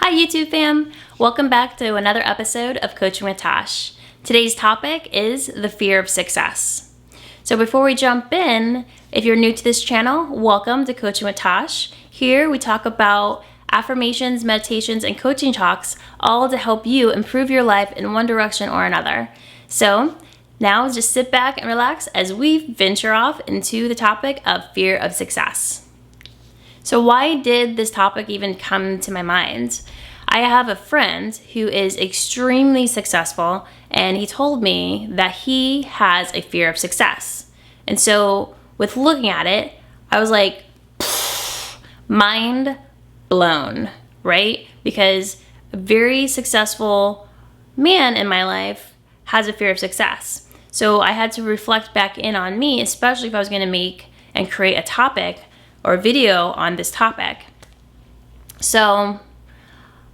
Hi YouTube fam! Welcome back to another episode of Coaching with Tash. Today's topic is the fear of success. So before we jump in, if you're new to this channel, welcome to Coaching with Tash. Here we talk about affirmations, meditations, and coaching talks, all to help you improve your life in one direction or another. So now just sit back and relax as we venture off into the topic of fear of success. So why did this topic even come to my mind? I have a friend who is extremely successful, and he told me that he has a fear of success. And so with looking at it, I was like, mind blown, right? Because a very successful man in my life has a fear of success. So I had to reflect back in on me, especially if I was going to make and create a topic or a video on this topic. So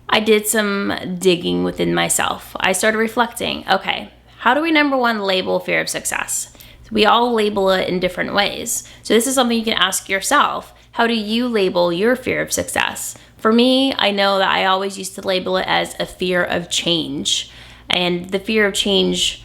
I did some digging within myself. I started reflecting, okay, how do we number one label fear of success? We all label it in different ways. So this is something you can ask yourself. How do you label your fear of success? For me, I know that I always used to label it as a fear of change. And the fear of change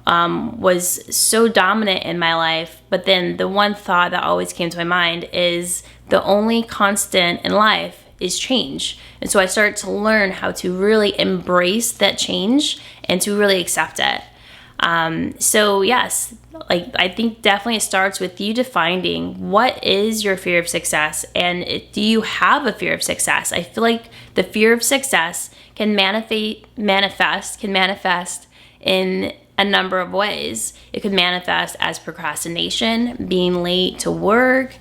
was so dominant in my life, but then the one thought that always came to my mind is the only constant in life is change. And so I started to learn how to really embrace that change and to really accept it. So yes, I think definitely it starts with you defining what is your fear of success, and do you have a fear of success? I feel like the fear of success can manifest in a number of ways. It could manifest as procrastination, being late to work,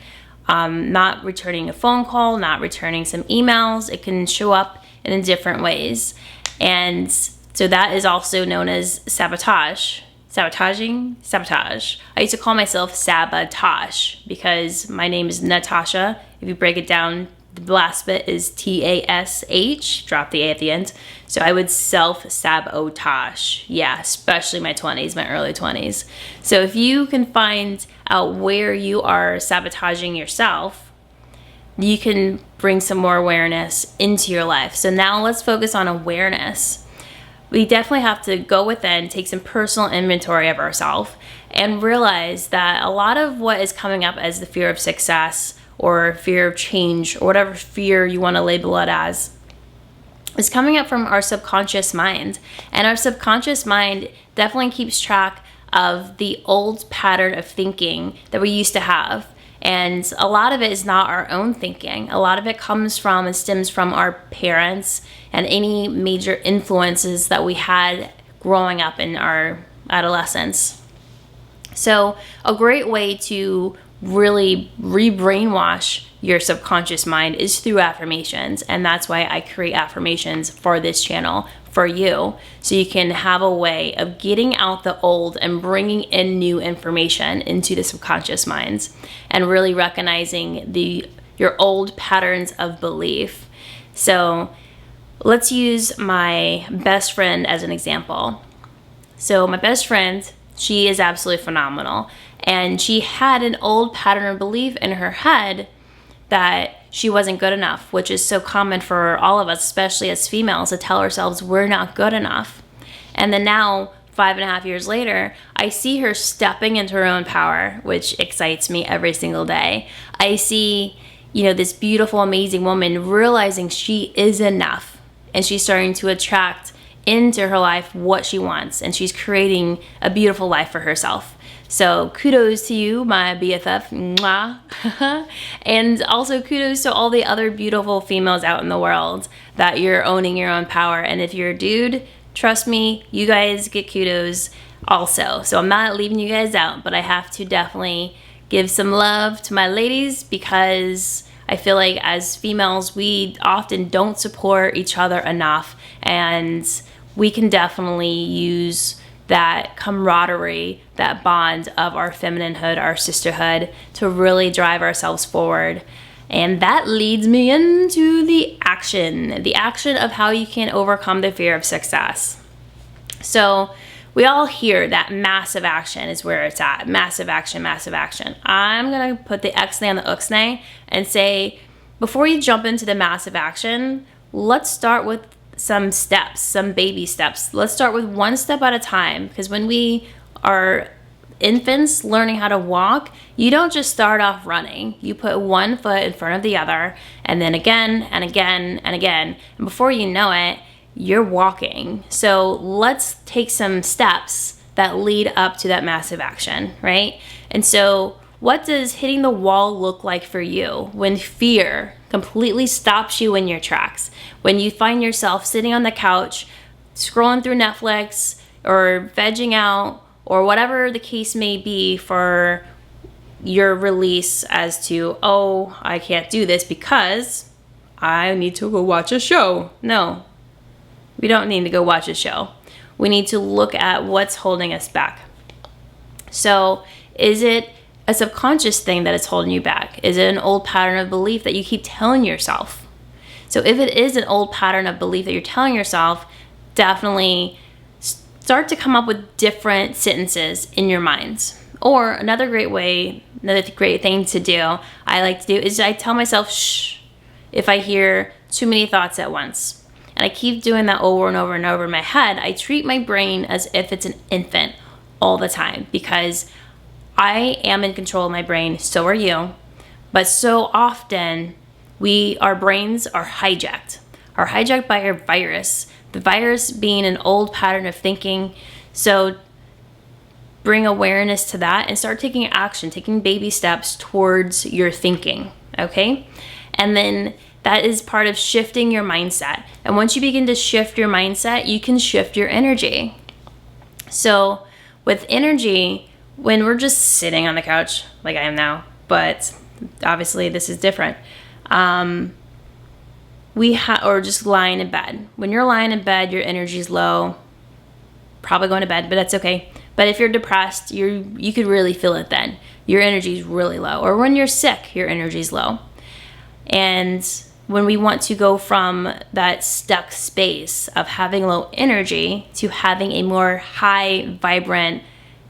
not returning a phone call, not returning some emails. It can show up in different ways. And so that is also known as sabotage. Sabotage. I used to call myself Sabotage because my name is Natasha. If you break it down, the last bit is T-A-S-H, drop the A at the end. So I would self-sabotage. Yeah, especially my 20s, my early 20s. So if you can find out where you are sabotaging yourself, you can bring some more awareness into your life. So now let's focus on awareness. We definitely have to go within, take some personal inventory of ourselves, and realize that a lot of what is coming up as the fear of success or fear of change, or whatever fear you want to label it as, is coming up from our subconscious mind. And our subconscious mind definitely keeps track of the old pattern of thinking that we used to have. And a lot of it is not our own thinking. A lot of it comes from and stems from our parents and any major influences that we had growing up in our adolescence. So a great way to really re-brainwash your subconscious mind is through affirmations, and that's why I create affirmations for this channel for you, so you can have a way of getting out the old and bringing in new information into the subconscious minds, and really recognizing your old patterns of belief. So let's use my best friend as an example. So my best friend, she is absolutely phenomenal. And she had an old pattern of belief in her head that she wasn't good enough, which is so common for all of us, especially as females, to tell ourselves we're not good enough. And then now, 5.5 years later, I see her stepping into her own power, which excites me every single day. I see, this beautiful, amazing woman realizing she is enough, and she's starting to attract into her life what she wants, and she's creating a beautiful life for herself. So kudos to you, my BFF, mwah. And also kudos to all the other beautiful females out in the world that you're owning your own power. And if you're a dude, trust me, you guys get kudos also. So I'm not leaving you guys out, but I have to definitely give some love to my ladies, because I feel like as females, we often don't support each other enough, and we can definitely use that camaraderie, that bond of our femininehood, our sisterhood, to really drive ourselves forward. And that leads me into the action of how you can overcome the fear of success. So we all hear that massive action is where it's at. Massive action, massive action. I'm gonna put the X-nay on the Uxnay and say, before you jump into the massive action, let's start with some steps, some baby steps. Let's start with one step at a time, because when we are infants learning how to walk, you don't just start off running. You put one foot in front of the other, and then again and again and again. And before you know it, you're walking. So let's take some steps that lead up to that massive action, right? And so what does hitting the wall look like for you when fear completely stops you in your tracks? When you find yourself sitting on the couch, scrolling through Netflix or vegging out, or whatever the case may be for your release as to, oh, I can't do this because I need to go watch a show. No, we don't need to go watch a show. We need to look at what's holding us back. So is it a subconscious thing that is holding you back? Is it an old pattern of belief that you keep telling yourself? So if it is an old pattern of belief that you're telling yourself, definitely start to come up with different sentences in your minds. Or another great thing to do, I like to do, is I tell myself, shh, if I hear too many thoughts at once. And I keep doing that over and over and over in my head. I treat my brain as if it's an infant all the time, because I am in control of my brain, so are you. But so often, our brains are hijacked by a virus. The virus being an old pattern of thinking. So bring awareness to that and start taking action, taking baby steps towards your thinking, okay? And then that is part of shifting your mindset. And once you begin to shift your mindset, you can shift your energy. So with energy, when we're just sitting on the couch, like I am now, but obviously this is different, or just lying in bed. When you're lying in bed, your energy's low. Probably going to bed, but that's okay. But if you're depressed, you could really feel it then. Your energy's really low. Or when you're sick, your energy's low. And when we want to go from that stuck space of having low energy to having a more high, vibrant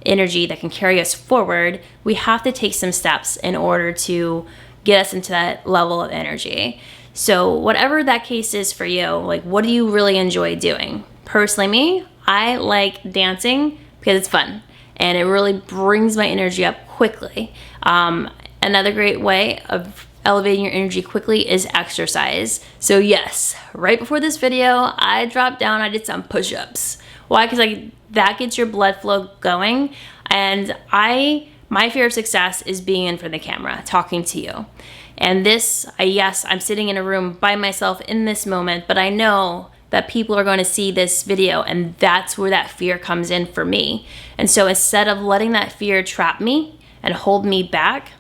energy that can carry us forward, we have to take some steps in order to get us into that level of energy. So whatever that case is for you, like, what do you really enjoy doing? Personally, me, I like dancing because it's fun and it really brings my energy up quickly. Another great way of elevating your energy quickly is exercise. So yes, right before this video, I dropped down, I did some push-ups. Why? Because that gets your blood flow going. And my fear of success is being in front of the camera, talking to you. And yes, I'm sitting in a room by myself in this moment, but I know that people are going to see this video, and that's where that fear comes in for me. And so instead of letting that fear trap me and hold me back,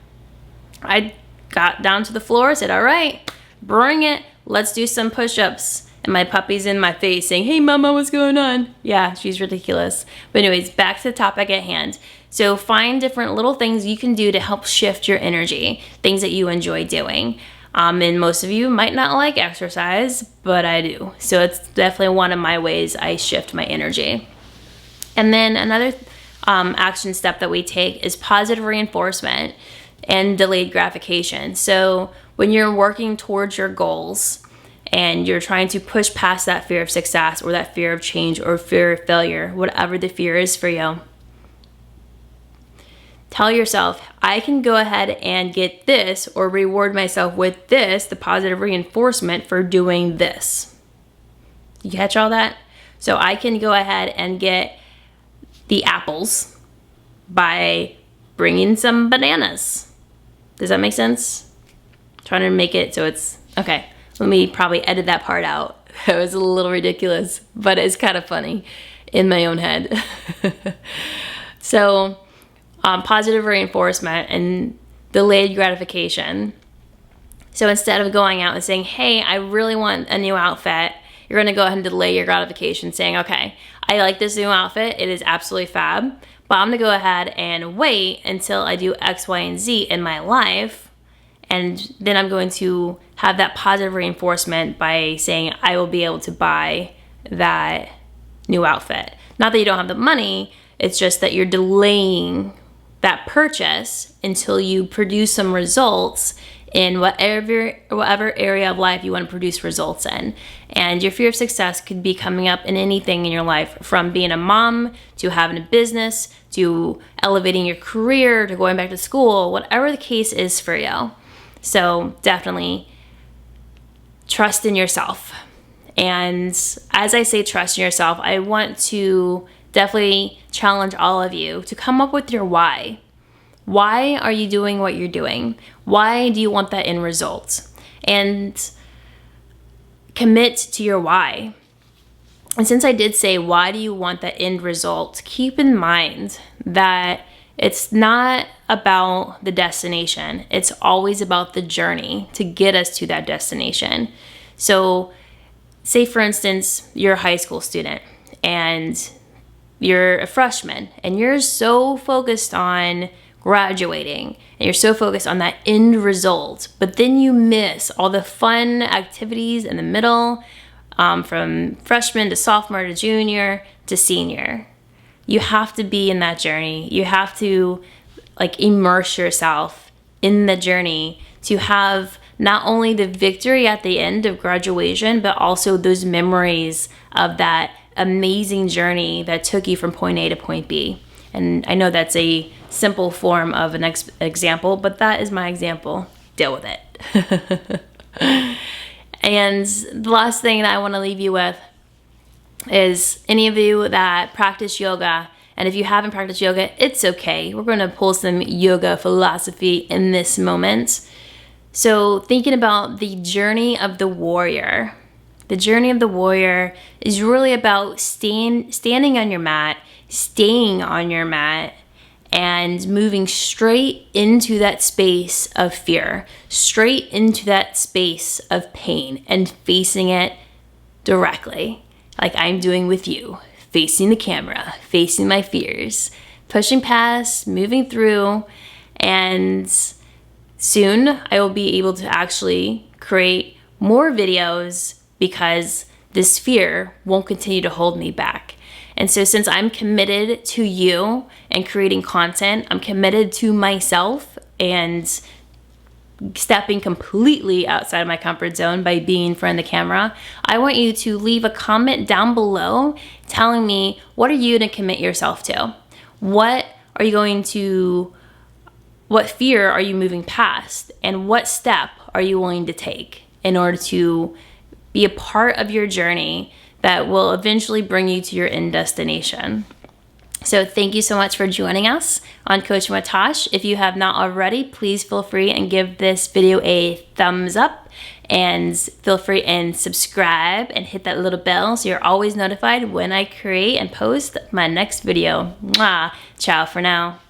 I got down to the floor, said, all right, bring it. Let's do some push-ups. And my puppy's in my face saying, hey, mama, what's going on? Yeah, she's ridiculous. But anyways, back to the topic at hand. So find different little things you can do to help shift your energy, things that you enjoy doing. And most of you might not like exercise, but I do. So it's definitely one of my ways I shift my energy. And then another action step that we take is positive reinforcement and delayed gratification. So when you're working towards your goals and you're trying to push past that fear of success or that fear of change or fear of failure, whatever the fear is for you, tell yourself, I can go ahead and get this or reward myself with this, the positive reinforcement for doing this. You catch all that? So I can go ahead and get the apples by bringing some bananas. Does that make sense? Trying to make it so it's, okay, let me probably edit that part out. It was a little ridiculous, but it's kind of funny in my own head. So, positive reinforcement and delayed gratification. So instead of going out and saying, hey, I really want a new outfit, you're going to go ahead and delay your gratification saying, okay, I like this new outfit. It is absolutely fab, but I'm going to go ahead and wait until I do X, Y, and Z in my life. And then I'm going to have that positive reinforcement by saying I will be able to buy that new outfit. Not that you don't have the money, it's just that you're delaying that purchase until you produce some results in whatever area of life you want to produce results in. And your fear of success could be coming up in anything in your life, from being a mom to having a business to elevating your career to going back to school, whatever the case is for you. So definitely trust in yourself. And as I say trust in yourself, I want to definitely challenge all of you to come up with your why. Why are you doing what you're doing? Why do you want that end result? And commit to your why. And since I did say, why do you want that end result? Keep in mind that it's not about the destination. It's always about the journey to get us to that destination. So say, for instance, you're a high school student and you're a freshman and you're so focused on graduating and you're so focused on that end result, but then you miss all the fun activities in the middle, from freshman to sophomore to junior to senior. You have to be in that journey. You have to immerse yourself in the journey to have not only the victory at the end of graduation, but also those memories of that amazing journey that took you from point A to point B. And I know that's a simple form of an example, but that is my example. Deal with it. And the last thing that I want to leave you with is, any of you that practice yoga, and if you haven't practiced yoga, it's okay. We're going to pull some yoga philosophy in this moment. So thinking about the journey of the warrior. The journey of the warrior is really about standing on your mat, staying on your mat, and moving straight into that space of fear, straight into that space of pain, and facing it directly, like I'm doing with you, facing the camera, facing my fears, pushing past, moving through, and soon I will be able to actually create more videos because this fear won't continue to hold me back. And so since I'm committed to you and creating content, I'm committed to myself and stepping completely outside of my comfort zone by being in front of the camera, I want you to leave a comment down below telling me, what are you going to commit yourself to? What fear are you moving past? And what step are you willing to take in order to be a part of your journey that will eventually bring you to your end destination? So thank you so much for joining us on Coaching with Tash. If you have not already, please feel free and give this video a thumbs up, and feel free and subscribe and hit that little bell so you're always notified when I create and post my next video. Mwah. Ciao for now.